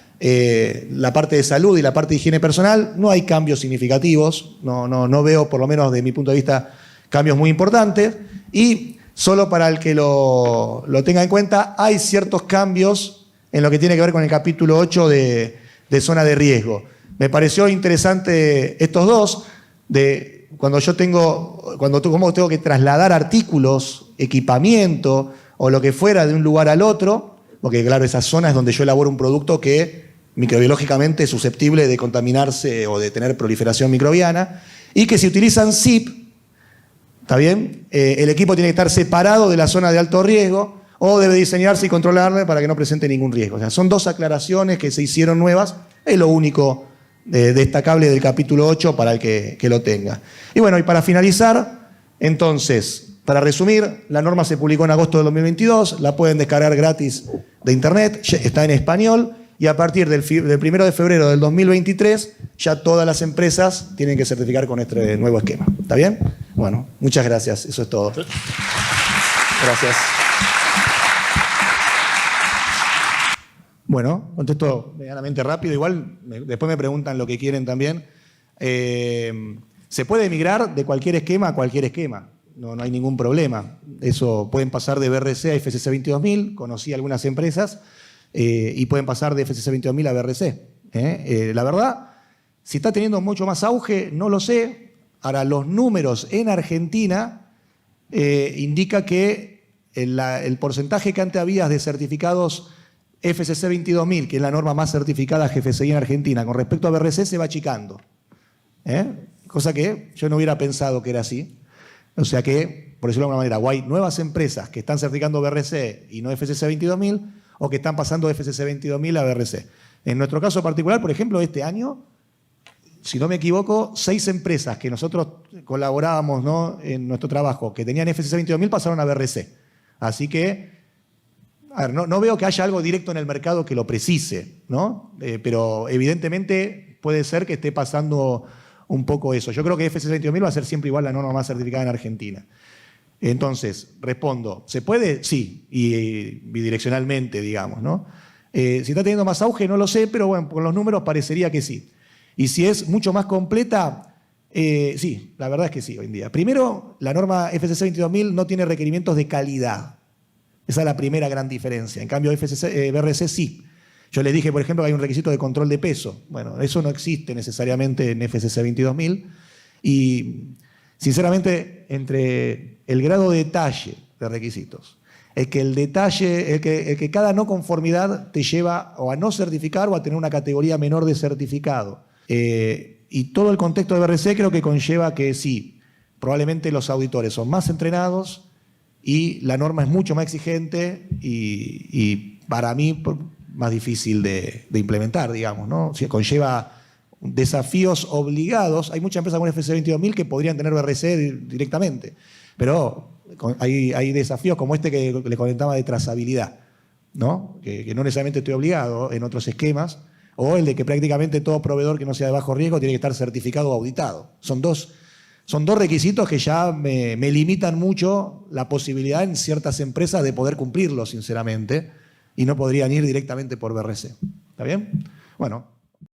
Speaker 1: la parte de salud y la parte de higiene personal. No hay cambios significativos, no veo, por lo menos de mi punto de vista, cambios muy importantes. Y solo para el que lo tenga en cuenta, hay ciertos cambios en lo que tiene que ver con el capítulo 8 de zona de riesgo. Me pareció interesante estos dos, de cuando cómo tengo que trasladar artículos, equipamiento o lo que fuera de un lugar al otro, porque claro, esa zona es donde yo elaboro un producto que microbiológicamente es susceptible de contaminarse o de tener proliferación microbiana, y que si utilizan SIP, ¿está bien? El equipo tiene que estar separado de la zona de alto riesgo o debe diseñarse y controlarle para que no presente ningún riesgo. O sea, son dos aclaraciones que se hicieron nuevas, es lo único destacable del capítulo 8 para el que lo tenga. Y bueno, y para finalizar, entonces, para resumir, la norma se publicó en agosto del 2022, la pueden descargar gratis de internet, está en español, y a partir del 1 de febrero del 2023 ya todas las empresas tienen que certificar con este nuevo esquema. ¿Está bien? Bueno, muchas gracias, eso es todo. Gracias. Bueno, contesto medianamente rápido, igual después me preguntan lo que quieren también. Se puede migrar de cualquier esquema a cualquier esquema. No hay ningún problema. Eso pueden pasar de BRC a FCC 22000, conocí algunas empresas, y pueden pasar de FCC 22000 a BRC. La verdad, si está teniendo mucho más auge, no lo sé. Ahora, los números en Argentina indica que el porcentaje que antes había de certificados FCC 22000, que es la norma más certificada GFCI en Argentina, con respecto a BRC se va achicando. Cosa que yo no hubiera pensado que era así. O sea que, por decirlo de alguna manera, o hay nuevas empresas que están certificando BRC y no FCC 22000, o que están pasando de FCC 22000 a BRC. En nuestro caso particular, por ejemplo, este año, si no me equivoco, 6 empresas que nosotros colaborábamos, ¿no?, en nuestro trabajo, que tenían FCC 22000, pasaron a BRC. Así que, a ver, no veo que haya algo directo en el mercado que lo precise, ¿no? Pero evidentemente puede ser que esté pasando un poco eso. Yo creo que FCC 22000 va a ser siempre igual la norma más certificada en Argentina. Entonces, respondo, ¿se puede? Sí, y bidireccionalmente, digamos, ¿no? Si está teniendo más auge, no lo sé, pero bueno, con los números parecería que sí. Y si es mucho más completa, sí, la verdad es que sí, hoy en día. Primero, la norma FCC 22000 no tiene requerimientos de calidad. Esa es la primera gran diferencia. En cambio, BRC sí. Yo les dije, por ejemplo, que hay un requisito de control de peso. Bueno, eso no existe necesariamente en FCC 22000. Y, sinceramente, entre el grado de detalle de requisitos, el que cada no conformidad te lleva o a no certificar o a tener una categoría menor de certificado. Y todo el contexto de BRC creo que conlleva que sí, probablemente los auditores son más entrenados y la norma es mucho más exigente y para mí más difícil de implementar, digamos, ¿no? O sea, conlleva desafíos obligados. Hay muchas empresas con FCC 22000 que podrían tener BRC directamente, pero hay desafíos como este que les comentaba de trazabilidad, ¿no? Que no necesariamente estoy obligado en otros esquemas, o el de que prácticamente todo proveedor que no sea de bajo riesgo tiene que estar certificado o auditado. Son dos requisitos que ya me limitan mucho la posibilidad en ciertas empresas de poder cumplirlos, sinceramente, y no podrían ir directamente por BRC. ¿Está bien? Bueno,